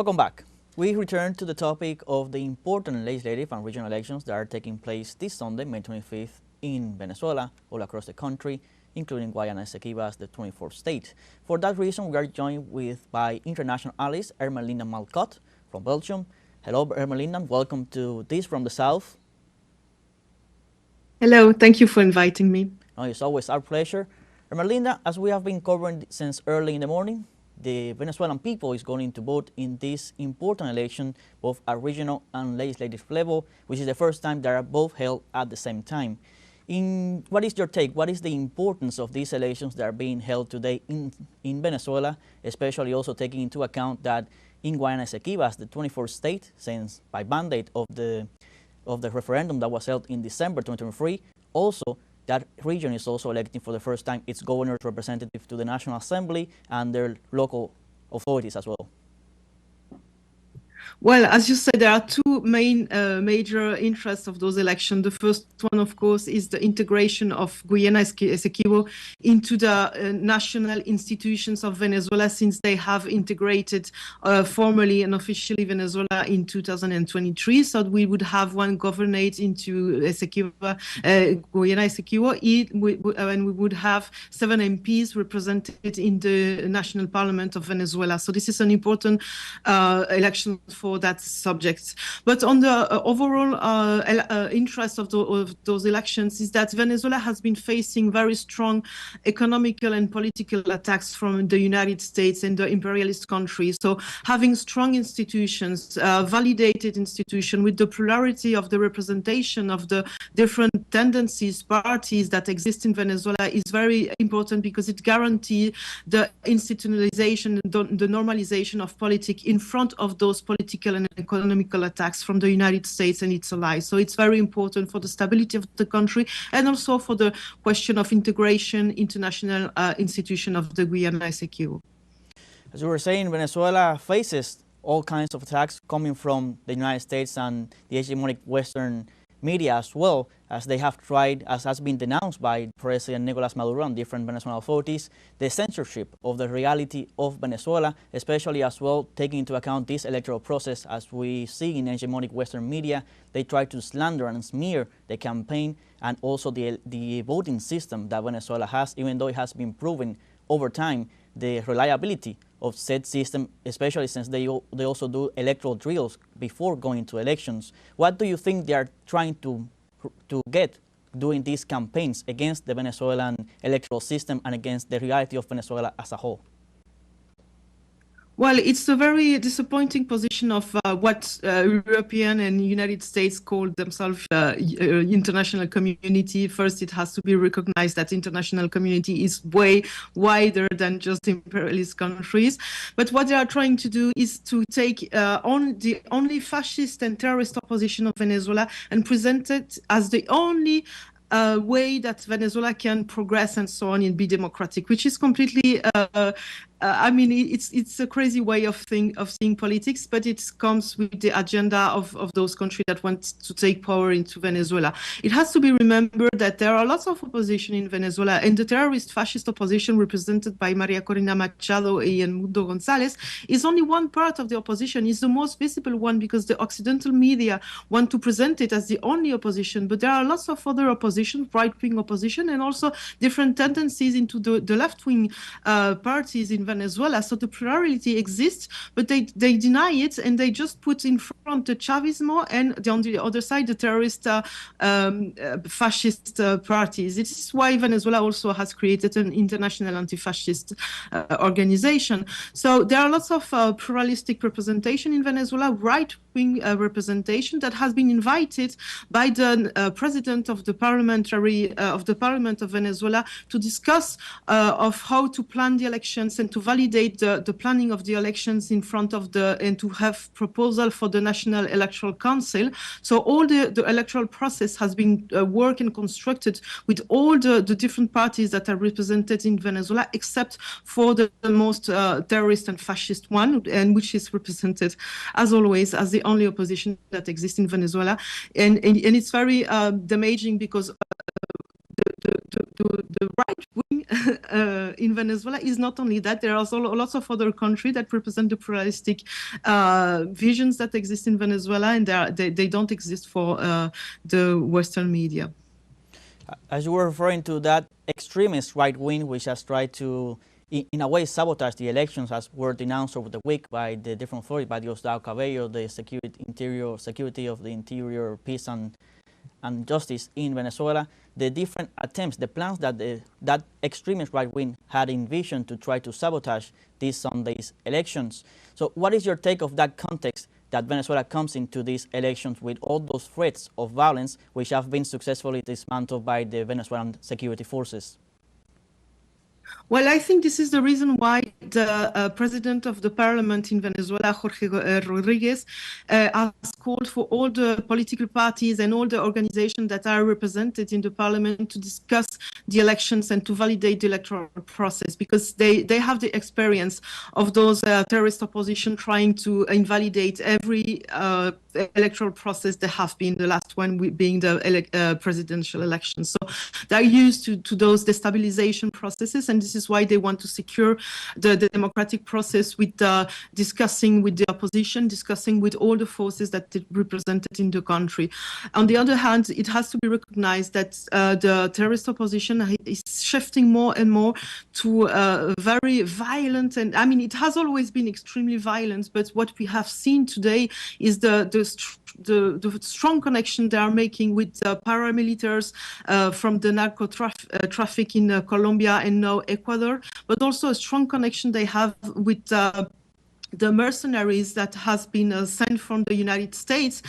Welcome back. We return to the topic of the important legislative and regional elections that are taking place this Sunday, May 25th, in Venezuela, all across the country, including Guayana Esequiba as the 24th state. For that reason, we are joined by international analyst Ermelinda Malcotte from Belgium. Hello, Ermelinda. Welcome to This from the South. Hello. Thank you for inviting me. Oh, it's always our pleasure. Ermelinda, as we have been covering since early in the morning, the Venezuelan people is going to vote in this important election, both at regional and legislative level, which is the first time they are both held at the same time. What is your take? What is the importance of these elections that are being held today in Venezuela, especially also taking into account that in Guayana Esequiba, as the 24th state, since by mandate of the referendum that was held in December 2023, also that region is also electing for the first time its governor's representative to the National Assembly and their local authorities as well. Well, as you said, there are two main major interests of those elections. The first one, of course, is the integration of Guayana Esequiba into the national institutions of Venezuela, since they have integrated formally and officially Venezuela in 2023. So we would have one governorate into Guayana Esequiba, and we would have 7 MPs represented in the National Parliament of Venezuela. So this is an important election for that subject. But on the overall interest of those elections is that Venezuela has been facing very strong economical and political attacks from the United States and the imperialist countries. So having strong institutions, validated institutions with the plurality of the representation of the different tendencies, parties that exist in Venezuela is very important, because it guarantees the institutionalization, the normalization of politics in front of those political and economical attacks from the United States and its allies. So it's very important for the stability of the country and also for the question of integration international institution of the Guayana Esequiba. As you were saying, Venezuela faces all kinds of attacks coming from the United States and the hegemonic Western media, as well as they have tried, as has been denounced by President Nicolas Maduro and different Venezuelan authorities, the censorship of the reality of Venezuela, especially as well taking into account this electoral process. As we see in hegemonic Western media, they try to slander and smear the campaign and also the voting system that Venezuela has, even though it has been proven over time the reliability of said system, especially since they also do electoral drills before going to elections. What do you think they are trying to get doing these campaigns against the Venezuelan electoral system and against the reality of Venezuela as a whole? Well, it's a very disappointing position of what European and United States call themselves international community. First, it has to be recognized that international community is way wider than just imperialist countries. But what they are trying to do is to take on the only fascist and terrorist opposition of Venezuela and present it as the only way that Venezuela can progress and so on and be democratic, which is completely I mean, it's a crazy way of seeing politics, but it comes with the agenda of those countries that want to take power into Venezuela. It has to be remembered that there are lots of opposition in Venezuela, and the terrorist fascist opposition represented by Maria Corina Machado and Mundo Gonzalez is only one part of the opposition. It's the most visible one because the Occidental media want to present it as the only opposition, but there are lots of other opposition, right-wing opposition, and also different tendencies into the left-wing parties in Venezuela. So the plurality exists, but they deny it, and they just put in front the Chavismo and on the other side the terrorist fascist parties. This is why Venezuela also has created an international anti-fascist organization. So there are lots of pluralistic representation in Venezuela, right-wing representation that has been invited by the president of the Parliament of Venezuela to discuss of how to plan the elections and to validate the planning of the elections in front of and to have proposal for the National Electoral Council. So all the electoral process has been worked and constructed with all the different parties that are represented in Venezuela, except for the most terrorist and fascist one, and which is represented, as always, as the only opposition that exists in Venezuela. And it's very damaging because the right-wing in Venezuela is not only that, there are also lots of other countries that represent the pluralistic visions that exist in Venezuela, and they don't exist for the Western media. As you were referring to that extremist right wing, which has tried to, in a way, sabotage the elections, as were denounced over the week by the different authorities, by Diosdado Cabello, the security of the interior, peace and justice in Venezuela, the different attempts, the plans that that extremist right wing had envisioned to try to sabotage this Sunday's elections. So what is your take of that context that Venezuela comes into these elections with all those threats of violence which have been successfully dismantled by the Venezuelan security forces? Well, I think this is the reason why the president of the parliament in Venezuela, Jorge Rodriguez, has called for all the political parties and all the organizations that are represented in the parliament to discuss the elections and to validate the electoral process, because they have the experience of those terrorist opposition trying to invalidate every electoral process there have been, the last one being the presidential election. So they're used to those destabilization processes, and this is why they want to secure the democratic process with discussing with the opposition, discussing with all the forces that are represented in the country. On the other hand, it has to be recognized that the terrorist opposition is shifting more and more to very violent, and I mean, it has always been extremely violent, but what we have seen today is the strong connection they are making with paramilitaries from the narco traffic in Colombia and now Ecuador, but also a strong connection they have with the mercenaries that has been sent from the United States,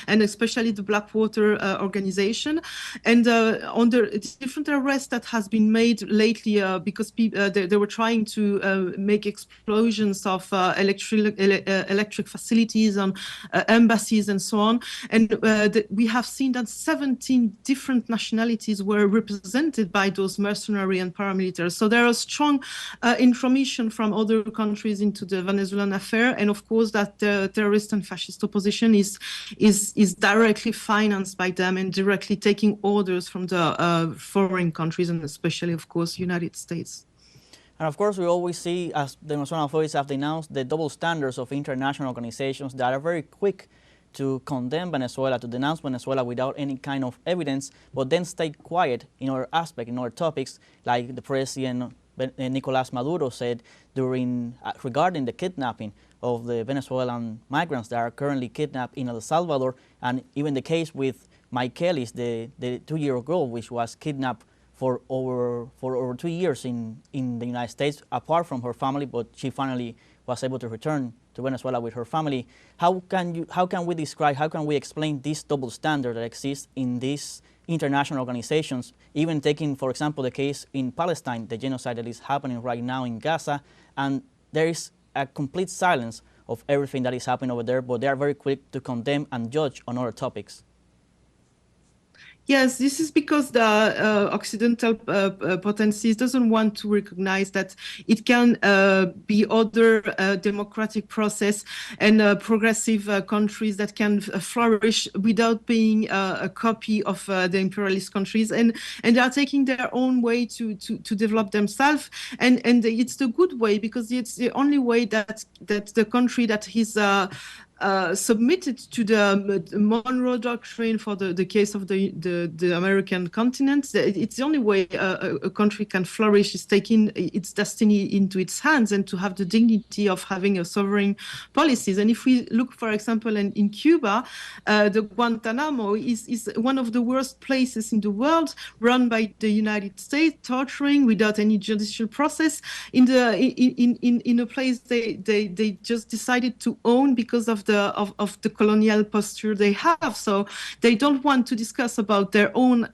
and especially the Blackwater organization, and on the different arrests that has been made lately because they were trying to make explosions of electric facilities on embassies and so on. And we have seen that 17 different nationalities were represented by those mercenary and paramilitaries. So there are strong intromission from other countries into the Venezuelan affair, and of course that the terrorist and fascist opposition is directly financed by them and directly taking orders from the foreign countries, and especially, of course, United States. And of course, we always see, as the Venezuelan authorities have denounced, the double standards of international organizations that are very quick to condemn Venezuela, to denounce Venezuela without any kind of evidence, but then stay quiet in other aspects, in other topics, like the president Nicolás Maduro said regarding the kidnapping of the Venezuelan migrants that are currently kidnapped in El Salvador, and even the case with Michaelis, the 2-year-old girl, which was kidnapped for over 2 years in the United States, apart from her family, but she finally was able to return to Venezuela with her family. How can we explain this double standard that exists in these international organizations, even taking, for example, the case in Palestine, the genocide that is happening right now in Gaza, and there is a complete silence of everything that is happening over there, but they are very quick to condemn and judge on other topics? Yes, this is because the Occidental potencies doesn't want to recognize that it can be other democratic process and progressive countries that can flourish without being a copy of the imperialist countries, and they are taking their own way to develop themselves, and it's the good way, because it's the only way that the country that is submitted to the Monroe Doctrine for the case of the American continent. It's the only way a country can flourish, is taking its destiny into its hands and to have the dignity of having a sovereign policies. And if we look, for example, in Cuba, the Guantanamo is one of the worst places in the world, run by the United States, torturing without any judicial process, in a place they just decided to own because of the colonial posture they have. So they don't want to discuss about their own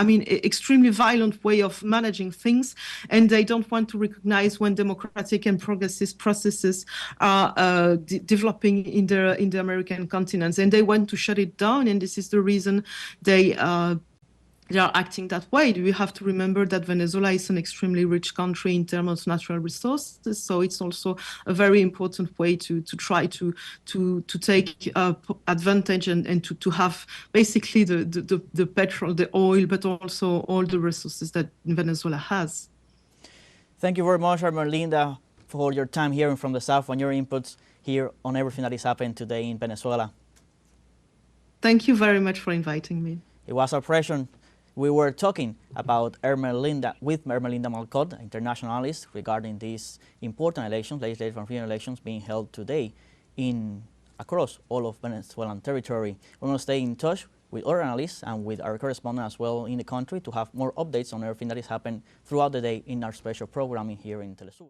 extremely violent way of managing things, and they don't want to recognize when democratic and progressive processes are developing in the American continents, and they want to shut it down. And this is the reason they they are acting that way. We have to remember that Venezuela is an extremely rich country in terms of natural resources, so it's also a very important way to try to take advantage and to have basically the petrol, the oil, but also all the resources that Venezuela has. Thank you very much, Ermelinda, for your time hearing from the South and your inputs here on everything that is happening today in Venezuela. Thank you very much for inviting me. It was our pleasure. We were talking about Ermelinda Malcotte, international analyst, regarding these important elections, legislative and regional elections being held today across all of Venezuelan territory. We're going to stay in touch with other analysts and with our correspondent as well in the country to have more updates on everything that is happening throughout the day in our special programming here in teleSUR.